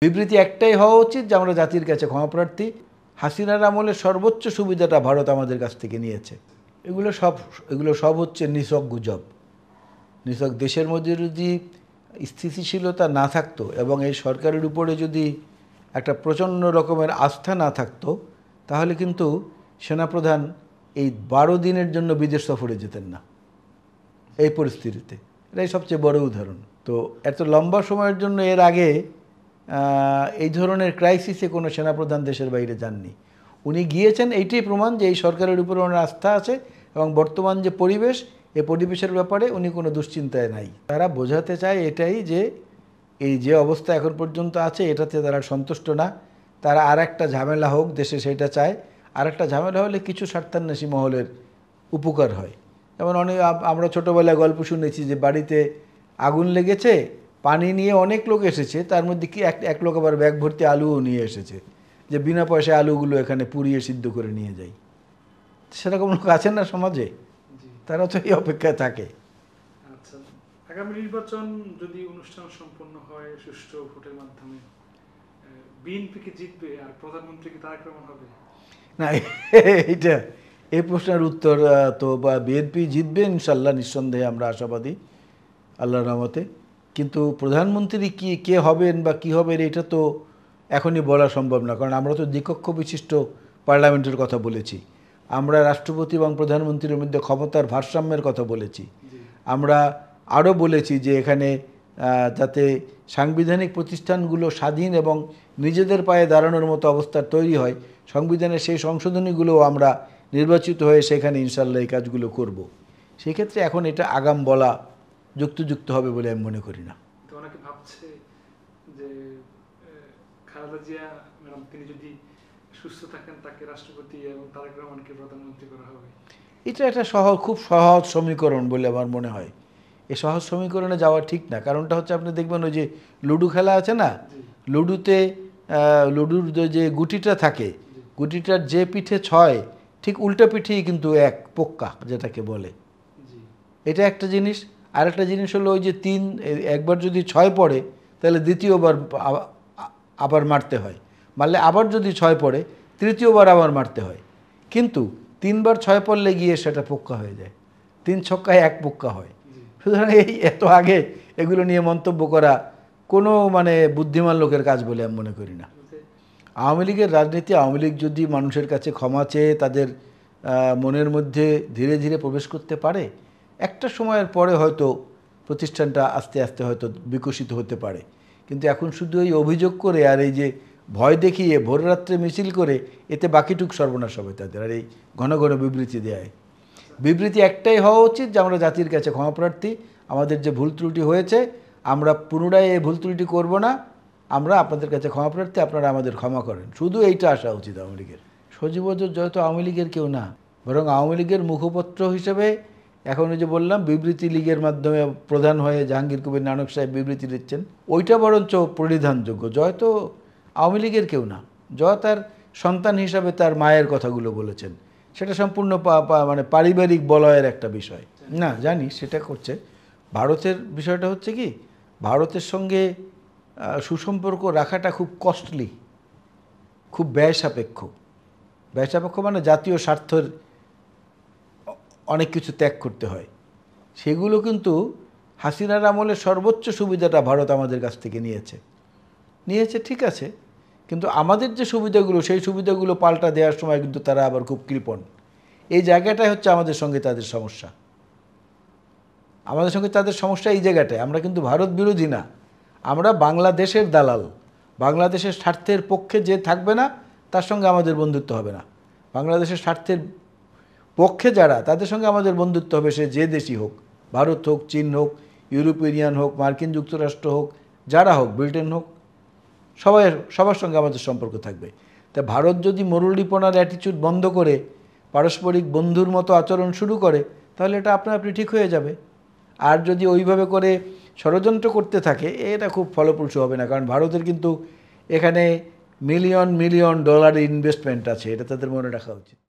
বিবৃতি একটাই হওয়া উচিত যে আমরা জাতির কাছে ক্ষমাপ্রার্থী। হাসিনার আমলে সর্বোচ্চ সুবিধাটা ভারত আমাদের কাছ থেকে নিয়েছে। এগুলো সব হচ্ছে নিছক গুজব। নিছক দেশের মধ্যে যদি স্থিতিশীলতা না থাকতো এবং এই সরকারের উপরে যদি একটা প্রচণ্ড রকমের আস্থা না থাকতো, তাহলে কিন্তু সেনাপ্রধান এই 12 দিনের জন্য বিদেশ সফরে যেতেন না এই পরিস্থিতিতে। এটাই সবচেয়ে বড় উদাহরণ। তো এত লম্বা সময়ের জন্য এর আগে এই ধরনের ক্রাইসিসে কোনো সেনাপ্রধান দেশের বাইরে যাননি। উনি গিয়েছেন, এইটাই প্রমাণ যে এই সরকারের উপরে ওনার আস্থা আছে এবং বর্তমান যে পরিবেশ, এই পরিবেশের ব্যাপারে উনি কোনো দুশ্চিন্তায় নাই। তারা বোঝাতে চায় এটাই যে এই যে অবস্থা এখন পর্যন্ত আছে এটাতে তারা সন্তুষ্ট না। তারা আর একটা ঝামেলা হোক দেশে, সেটা চায়। আর একটা ঝামেলা হলে কিছু স্বার্থান্বেষী মহলের উপকার হয়। যেমন আমরা ছোটোবেলায় গল্প শুনেছি যে বাড়িতে আগুন লেগেছে, পানি নিয়ে অনেক লোক এসেছে, তার মধ্যে কি এক লোক আবার ব্যাগ ভর্তি আলুও নিয়ে এসেছে যে বিনা পয়সায় আলুগুলো এখানে পুড়িয়ে সিদ্ধ করে নিয়ে যাই। সেরকম লোক আছেন না সমাজে, তারা তো এই অপেক্ষায় থাকে। আচ্ছা, আগামী নির্বাচন যদি অনুষ্ঠান সম্পন্ন হয় সুষ্ঠু ভোটের মাধ্যমে, বিএনপি কি জিতবে আর প্রধানমন্ত্রী কি তারেক রহমান হবে? না, এই প্রশ্নের উত্তর তো বিএনপি জিতবে ইনশাল্লাহ, নিঃসন্দেহে আমরা আশাবাদী আল্লাহর রহমতে। কিন্তু প্রধানমন্ত্রী কে হবেন বা কী হবেন এটা তো এখনই বলা সম্ভব না, কারণ আমরা তো দ্বিকক্ষ বিশিষ্ট পার্লামেন্টের কথা বলেছি। আমরা রাষ্ট্রপতি এবং প্রধানমন্ত্রীর মধ্যে ক্ষমতার ভারসাম্যের কথা বলেছি। আমরা আরও বলেছি যে এখানে যাতে সাংবিধানিক প্রতিষ্ঠানগুলো স্বাধীন এবং নিজেদের পায়ে দাঁড়ানোর মতো অবস্থা তৈরি হয়, সংবিধানের সেই সংশোধনীগুলোও আমরা নির্বাচিত হয়ে সেখানে ইনশাল্লাহ এই কাজগুলো করব। সেই ক্ষেত্রে এখন এটা আগাম বলা যুক্ত হবে বলে আমি মনে করি না। তো অনেকে ভাবছে যে খালেদা জিয়া ম্যাডাম তিনি যদি সুস্থ থাকেন তাকে রাষ্ট্রপতি এবং তারেক রহমানকে প্রধানমন্ত্রী করা হবে। এটা একটা খুব সহজ সমীকরণ বলে আমার মনে হয়। এই সহজ সমীকরণে যাওয়া ঠিক না। কারণটা হচ্ছে আপনি দেখবেন ওই যে লুডো খেলা আছে না, লুডুতে লুডুর যে গুটিটা থাকে, গুটিটার যে পিঠে 6 ঠিক উল্টা পিঠেই কিন্তু 1 পোক্কা যেটাকে বলে। এটা একটা জিনিস। আর একটা জিনিস হলো ওই যে 3 একবার যদি 6 পড়ে তাহলে দ্বিতীয়বার আবার মারতে হয়, মারলে আবার যদি 6 পড়ে তৃতীয়বার আবার মারতে হয়। কিন্তু 3 বার 6 পড়লে গিয়ে সেটা পোক্কা হয়ে যায়, 3 ছক্কায় 1 পোক্কা হয়। সুতরাং এই এত আগে এগুলো নিয়ে মন্তব্য করা কোনো বুদ্ধিমান লোকের কাজ বলে আমি মনে করি না। আওয়ামী লীগের রাজনীতি, আওয়ামী লীগ যদি মানুষের কাছে ক্ষমা চেয়ে তাদের মনের মধ্যে ধীরে ধীরে প্রবেশ করতে পারে, একটা সময়ের পরে হয়তো প্রতিষ্ঠানটা আস্তে আস্তে হয়তো বিকশিত হতে পারে। কিন্তু এখন শুধু এই অভিযোগ করে আর এই যে ভয় দেখিয়ে ভোররাত্রে মিছিল করে, এতে বাকিটুক সর্বনাশ হবে তাদের। আর এই ঘন ঘন বিবৃতি দেয়, বিবৃতি একটাই হওয়া উচিত যে আমরা জাতির কাছে ক্ষমাপ্রার্থী। আমাদের যে ভুল ত্রুটি হয়েছে আমরা পুনরায় এই ভুল ত্রুটি করব না, আমরা আপনাদের কাছে ক্ষমাপ্রার্থী, আপনারা আমাদের ক্ষমা করেন। শুধু এইটা আসা উচিত আওয়ামী লীগের। সজীব ওয়াজেদ জয় তো আওয়ামী লীগের কেউ না, বরং আওয়ামী লীগের মুখপত্র হিসেবে এখন ওই যে বললাম বিবৃতি লীগের মাধ্যমে প্রধান হয়ে জাহাঙ্গীর কবির নানক সাহেব বিবৃতি দিচ্ছেন, ওইটা বরঞ্চ পরিধানযোগ্য। জয় তো আওয়ামী লীগের কেউ না। জয় তার সন্তান হিসাবে তার মায়ের কথাগুলো বলেছেন, সেটা সম্পূর্ণ পারিবারিক বলয়ের একটা বিষয় না, জানি সেটা করছে। ভারতের বিষয়টা হচ্ছে কি, ভারতের সঙ্গে সুসম্পর্ক রাখাটা খুব কস্টলি, খুব ব্যয় সাপেক্ষ জাতীয় স্বার্থের অনেক কিছু ত্যাগ করতে হয়। সেগুলো কিন্তু হাসিনার আমলে সর্বোচ্চ সুবিধাটা ভারত আমাদের কাছ থেকে নিয়েছে ঠিক আছে, কিন্তু আমাদের যে সুবিধাগুলো সেই সুবিধাগুলো পাল্টা দেওয়ার সময় কিন্তু তারা আবার খুব কৃপণ। এই জায়গাটাই হচ্ছে আমাদের সঙ্গে তাদের সমস্যা। এই জায়গাটায় আমরা কিন্তু ভারত বিরোধী না, আমরা বাংলাদেশের দালাল। বাংলাদেশের স্বার্থের পক্ষে যে থাকবে না তার সঙ্গে আমাদের বন্ধুত্ব হবে না। বাংলাদেশের স্বার্থের পক্ষে যারা, তাদের সঙ্গে আমাদের বন্ধুত্ব হবে, সে যে দেশই হোক, ভারত হোক, চীন হোক, ইউরোপিয়ান হোক, মার্কিন যুক্তরাষ্ট্র হোক, যারা হোক, ব্রিটেন হোক, সবার সঙ্গে আমাদের সম্পর্ক থাকবে। তা ভারত যদি মরুলিপনার অ্যাটিটিউড বন্ধ করে পারস্পরিক বন্ধুর মতো আচরণ শুরু করে, তাহলে এটা আপনি ঠিক হয়ে যাবে। আর যদি ওইভাবে করে ষড়যন্ত্র করতে থাকে, এটা খুব ফলপ্রসূ হবে না। কারণ ভারতের কিন্তু এখানে মিলিয়ন মিলিয়ন ডলারের ইনভেস্টমেন্ট আছে, এটা তাদের মনে রাখা উচিত।